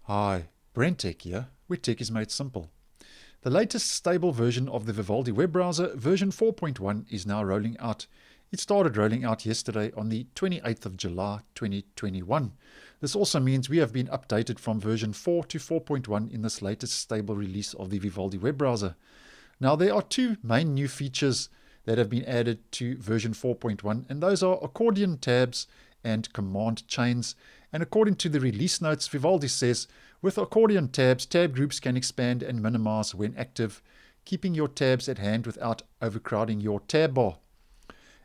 Hi, BrenTech here, where tech is made simple. The latest stable version of the Vivaldi web browser, version 4.1, is now rolling out. It started rolling out yesterday on the 28th of July 2021. This also means we have been updated from version 4 to 4.1 in this latest stable release of the Vivaldi web browser. Now, there are two main new features that have been added to version 4.1, and those are Accordion Tabs and command chains. And according to the release notes, Vivaldi says, with Accordion Tabs, tab groups can expand and minimize when active, keeping your tabs at hand without overcrowding your tab bar.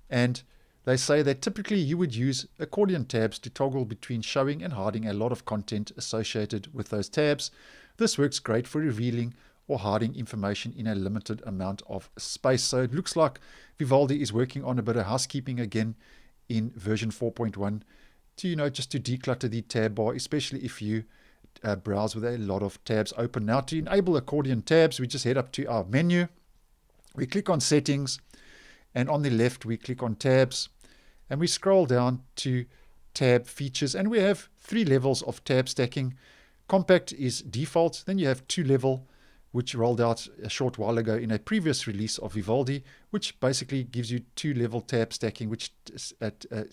And they say that typically you would use Accordion Tabs to toggle between showing and hiding a lot of content associated with those tabs. This works great for revealing or hiding information in a limited amount of space. So it looks like Vivaldi is working on a bit of housekeeping again in version 4.1 to, just to declutter the tab bar, especially if you browse with a lot of tabs open. Now, to enable Accordion Tabs, we just head up to our menu. We click on Settings, and on the left, we click on Tabs, and we scroll down to Tab Features, and we have 3 levels of tab stacking. Compact is default. Then you have 2-level, which rolled out a short while ago in a previous release of Vivaldi, which basically gives you 2-level tab stacking, which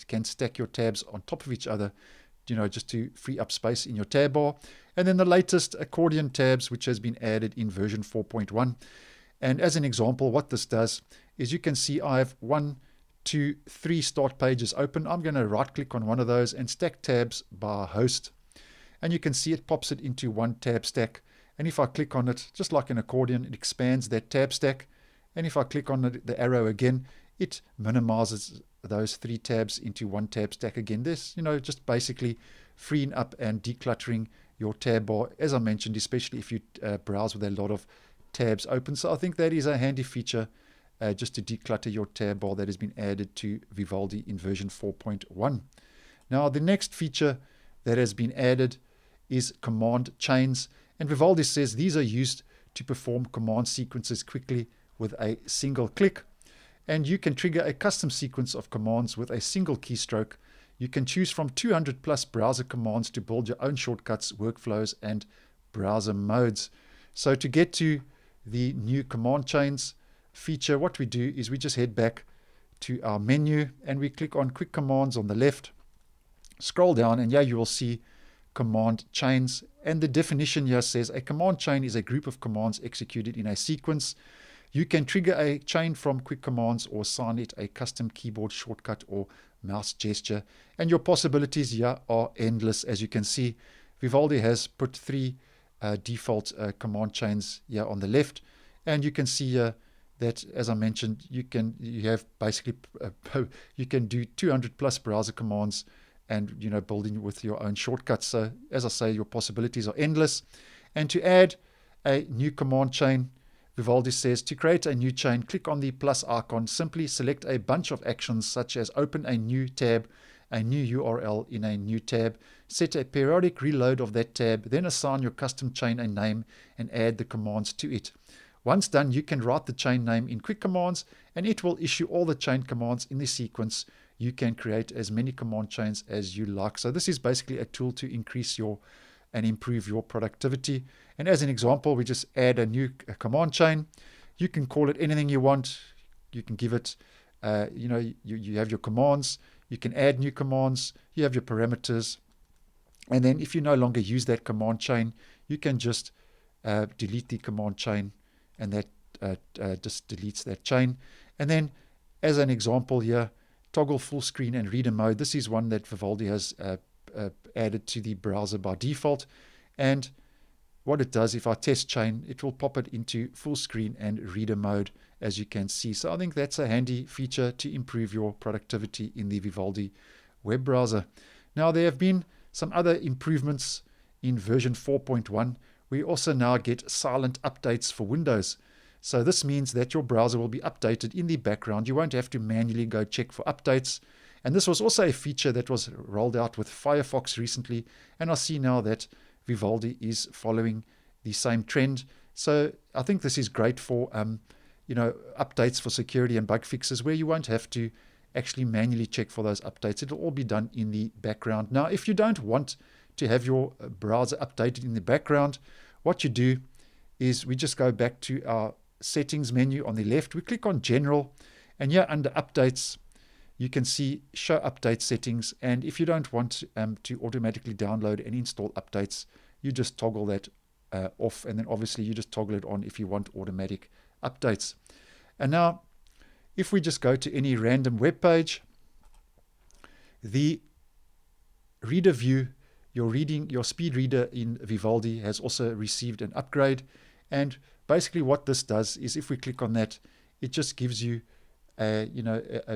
can stack your tabs on top of each other, just to free up space in your tab bar. And then the latest Accordion Tabs, which has been added in version 4.1. And as an example, what this does is you can see I have 1, 2, 3 start pages open. I'm going to right click on one of those and stack tabs by host. And you can see it pops it into one tab stack. And if I click on it, just like an accordion, it expands that tab stack. And if I click on the arrow again, it minimizes those 3 tabs into one tab stack again. This, just basically freeing up and decluttering your tab bar, as I mentioned, especially if you browse with a lot of tabs open. So I think that is a handy feature just to declutter your tab bar that has been added to Vivaldi in version 4.1. Now, the next feature that has been added is command chains. And Vivaldi says these are used to perform command sequences quickly with a single click. And you can trigger a custom sequence of commands with a single keystroke. You can choose from 200 plus browser commands to build your own shortcuts, workflows, and browser modes. So to get to the new command chains feature, what we do is we just head back to our menu and we click on Quick Commands on the left. Scroll down and you will see command chains, and the definition here says a command chain is a group of commands executed in a sequence. You can trigger a chain from quick commands or assign it a custom keyboard shortcut or mouse gesture, and your possibilities here are endless. As you can see, Vivaldi has put 3 default command chains here on the left, and you can see here that, as I mentioned, you can do 200 plus browser commands and building with your own shortcuts. So as I say, your possibilities are endless. And to add a new command chain, Vivaldi says to create a new chain, click on the plus icon, simply select a bunch of actions such as open a new tab, a new URL in a new tab, set a periodic reload of that tab, then assign your custom chain a name and add the commands to it. Once done, you can write the chain name in Quick Commands and it will issue all the chain commands in the sequence. You can create as many command chains as you like. So this is basically a tool to increase and improve your productivity. And as an example, we just add a new command chain. You can call it anything you want. You can give it, you have your commands. You can add new commands. You have your parameters. And then if you no longer use that command chain, you can just delete the command chain, and that just deletes that chain. And then as an example here, toggle full screen and reader mode. This is one that Vivaldi has added to the browser by default. And what it does, if I test chain, it will pop it into full screen and reader mode, as you can see. So I think that's a handy feature to improve your productivity in the Vivaldi web browser. Now, there have been some other improvements in version 4.1. We also now get silent updates for Windows. So this means that your browser will be updated in the background. You won't have to manually go check for updates. And this was also a feature that was rolled out with Firefox recently. And I see now that Vivaldi is following the same trend. So I think this is great for updates for security and bug fixes, where you won't have to actually manually check for those updates. It'll all be done in the background. Now, if you don't want to have your browser updated in the background, what you do is we just go back to our settings menu on the left. We click on General, and here under Updates, you can see Show Update Settings. And if you don't want to automatically download and install updates, you just toggle that off, and then obviously you just toggle it on if you want automatic updates. And now, if we just go to any random web page, the reader view, your speed reader in Vivaldi has also received an upgrade. And basically what this does is if we click on that, it just gives you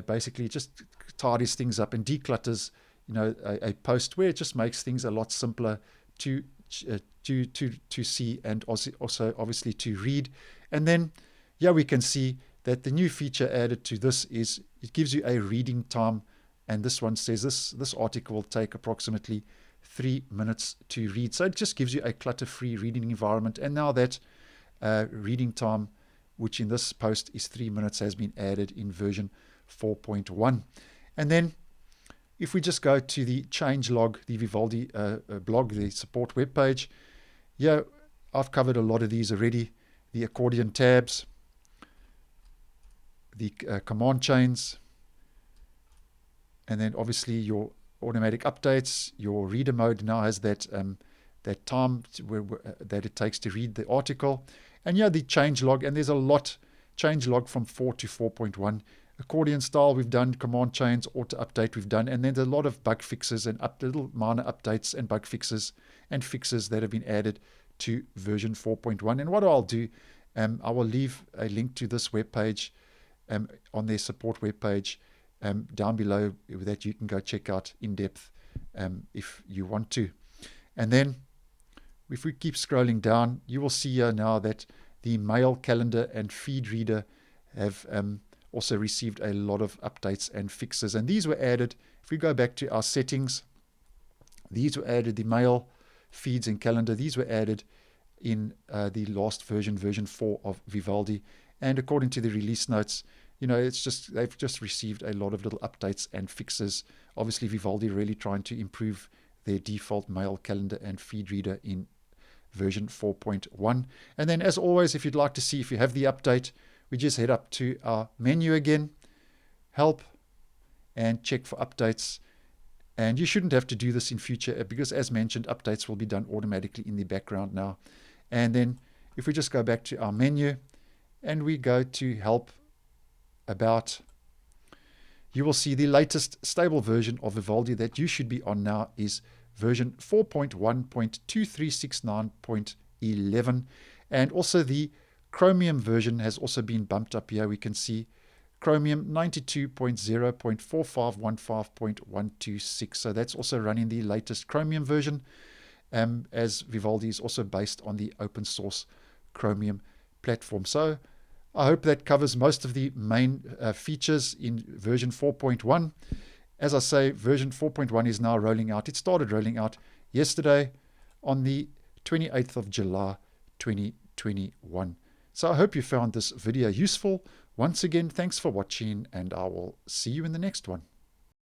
basically just tidies things up and declutters a post, where it just makes things a lot simpler to see, and also obviously to read. And then we can see that the new feature added to this is it gives you a reading time, and this one says this article will take approximately 3 minutes to read. So it just gives you a clutter-free reading environment. And now that reading time, which in this post is 3 minutes, has been added in version 4.1. And then if we just go to the changelog, the Vivaldi blog, the support webpage, I've covered a lot of these already. The accordion tabs, the command chains, and then obviously your automatic updates. Your reader mode now has that time that it takes to read the article. And the changelog, and there's a lot. Changelog from 4 to 4.1. Accordion style we've done, command chains, auto update we've done, and then there's a lot of bug fixes and little minor updates and bug fixes and fixes that have been added to version 4.1. And what I'll do, I will leave a link to this web page on their support web page down below, that you can go check out in depth if you want to. And then if we keep scrolling down, you will see here now that the mail calendar and feed reader have also received a lot of updates and fixes. And these were added, if we go back to our settings, these were added, the mail, feeds, and calendar. These were added in the last version 4 of Vivaldi. And according to the release notes, they've just received a lot of little updates and fixes. Obviously, Vivaldi really trying to improve their default mail calendar and feed reader in version 4.1. And then, as always, if you'd like to see if you have the update, we just head up to our menu again, Help, and check for updates. And you shouldn't have to do this in future, because as mentioned, updates will be done automatically in the background now. And then if we just go back to our menu and we go to Help, About, you will see the latest stable version of Vivaldi that you should be on now is version 4.1.2369.11. And also the Chromium version has also been bumped up here. We can see Chromium 92.0.4515.126. So that's also running the latest Chromium version, as Vivaldi is also based on the open source Chromium platform. So I hope that covers most of the main features in version 4.1. As I say, version 4.1 is now rolling out. It started rolling out yesterday on the 28th of July 2021. So I hope you found this video useful. Once again, thanks for watching, and I will see you in the next one.